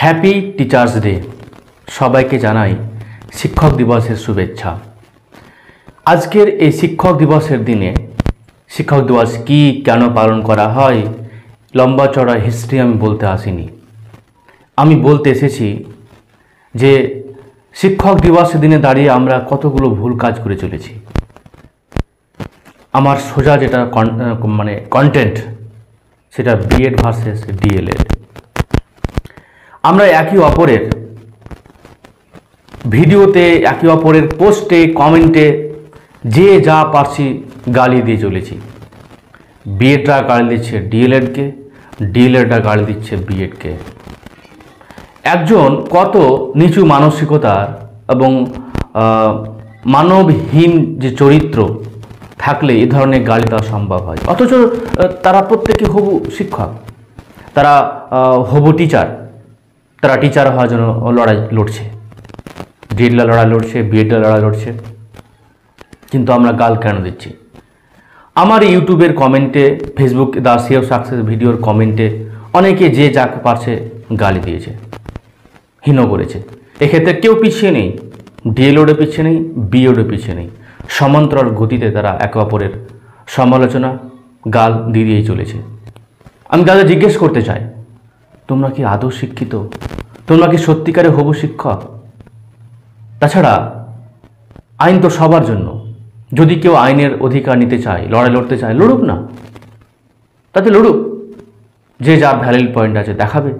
Happy teachers day. সবাইকে জানাই শিক্ষক দিবসের শুভেচ্ছা। আজকের এই শিক্ষক দিবসের দিনে শিক্ষক দিবস কী কেন পালন করা হয় লম্বা চড়া হিস্ট্রি আমি বলতে আসিনি। আমি বলতে এসেছি যে শিক্ষক দিবসের দিনে দাঁড়িয়ে আমরা কতগুলো ভুল কাজ করে চলেছি। আমার সোজা যেটা কন্টেন্ট সেটা বিএড ভার্সেস ডিএলএড। আমরা একে অপরের ভিডিওতে, একে অপরের পোস্টে, কমেন্টে যে যা পারছি গালি দিয়ে চলেছি। বিএডরা গালি দিচ্ছে ডিএলএডকে, ডিএলএডরা গালি দিচ্ছে বিএডকে। একজন কত নিচু মানসিকতার এবং মানবহীন যে চরিত্র থাকলে এ ধরনের গালি দেওয়া সম্ভব হয়। অথচ তারা প্রত্যেকে হবু শিক্ষক, তারা হবু টিচার, তারা টিচার হওয়ার জন্য লড়াই লড়ছে, ডিএডরা লড়াই লড়ছে, বিএডরা লড়াই লড়ছে। কিন্তু আমরা গাল কেন দিচ্ছি? আমার ইউটিউবের কমেন্টে, ফেসবুক দ্য সিও সাকসেস ভিডিওর কমেন্টে অনেকে যে যাকে পারছে গালি দিয়েছে, হীন করেছে। এক্ষেত্রে কেউ পিছিয়ে নেই, ডিএলএডও পিছিয়ে নেই, বিএডও পিছিয়ে নেই। সমান্তরাল গতিতে তারা একে অপরের সমালোচনা, গাল দিয়েই চলেছে। আমি তাদের জিজ্ঞেস করতে চাই, তোমরা কি আদৌ শিক্ষিত? তোমরা কি সত্যিকারে হবু শিক্ষক? তাছাড়া আইন তো সবার জন্য। যদি কেউ আইনের অধিকার নিতে চায়, লড়াই লড়তে চায়, লড়ুক না, তাতে লড়ুক। যে যা ভ্যালিড পয়েন্ট আছে দেখাবে।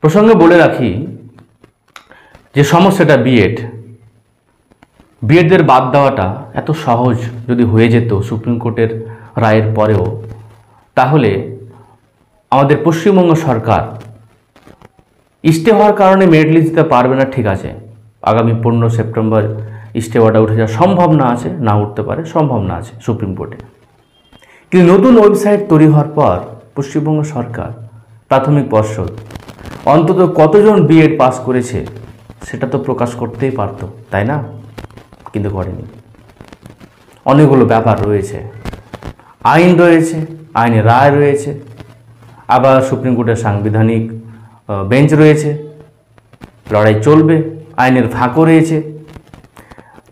প্রসঙ্গে বলে রাখি যে সমস্যাটা বিএডদের বাদ দেওয়াটা এত সহজ যদি হয়ে যেত সুপ্রিম কোর্টের রায়ের পরেও, তাহলে আমাদের পশ্চিমবঙ্গ সরকার স্টে হওয়ার কারণে মেরিট লিস্ট দিতে পারবে না, ঠিক আছে। আগামী 15 সেপ্টেম্বর স্টে অর্ডার উঠে যাওয়ার সম্ভাবনা আছে, না উঠতে পারে, সম্ভাবনা আছে সুপ্রিম কোর্টে। কিন্তু নতুন ওয়েবসাইট তৈরি হওয়ার পর পশ্চিমবঙ্গ সরকার প্রাথমিক পর্ষদ অন্তত কতজন বিএড পাস করেছে সেটা তো প্রকাশ করতেই পারতো, তাই না? কিন্তু করেনি। অনেকগুলো ব্যাপার রয়েছে, আইন রয়েছে, আইনের রায় রয়েছে, আবার সুপ্রিম কোর্টের সাংবিধানিক বেঞ্চ রয়েছে। লড়াই চলবে, আইনের ফাঁকও রয়েছে,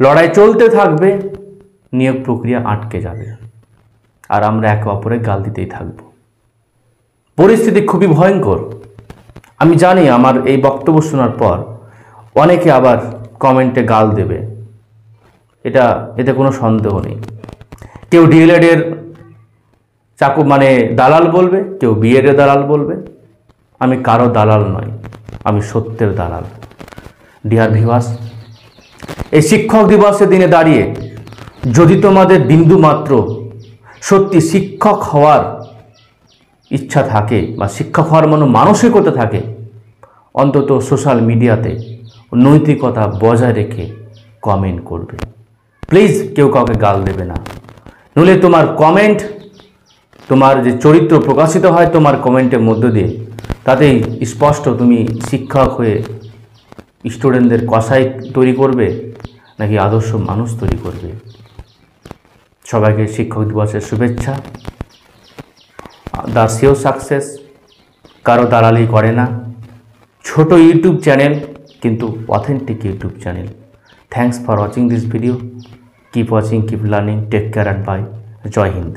লড়াই চলতে থাকবে, নিয়োগ প্রক্রিয়া আটকে যাবে, আর আমরা একে অপরে গাল দিতেই থাকব। পরিস্থিতি খুবই ভয়ঙ্কর। আমি জানি আমার এই বক্তব্য শোনার পর অনেকে আবার কমেন্টে গাল দেবে, এতে কোনো সন্দেহ নেই। কেউ ডিএলএডের দালাল বলবে, কেউ বিএডের দালাল বলবে। আমি কারো দালাল নই, আমি সত্যের দালাল। ডিয়ার ভিউয়ার্স, এই শিক্ষক দিবসের দিনে দাঁড়িয়ে যদি তোমাদের বিন্দু মাত্র সত্যি শিক্ষক হওয়ার ইচ্ছা থাকে বা শিক্ষক হওয়ার মানসিকতা থাকে, অন্তত সোশ্যাল মিডিয়াতে নৈতিকতা বজায় রেখে কমেন্ট করবে। প্লিজ কেউ কাউকে গাল দেবে না, নইলে তোমার কমেন্ট, তোমার যে চরিত্র প্রকাশিত হয় তোমার কমেন্টের মধ্য দিয়ে, তাতেই স্পষ্ট তুমি শিক্ষক হয়ে স্টুডেন্টদের কসাই তৈরি করবে নাকি আদর্শ মানুষ তৈরি করবে। সবাইকে শিক্ষক দিবসের শুভেচ্ছা। দ্য সিও সাকসেস কারো দালালি করে না, ছোট ইউটিউব চ্যানেল কিন্তু authentic YouTube channel. Thanks for watching this video. Keep watching, keep learning, take care and bye. জয় হিন্দ।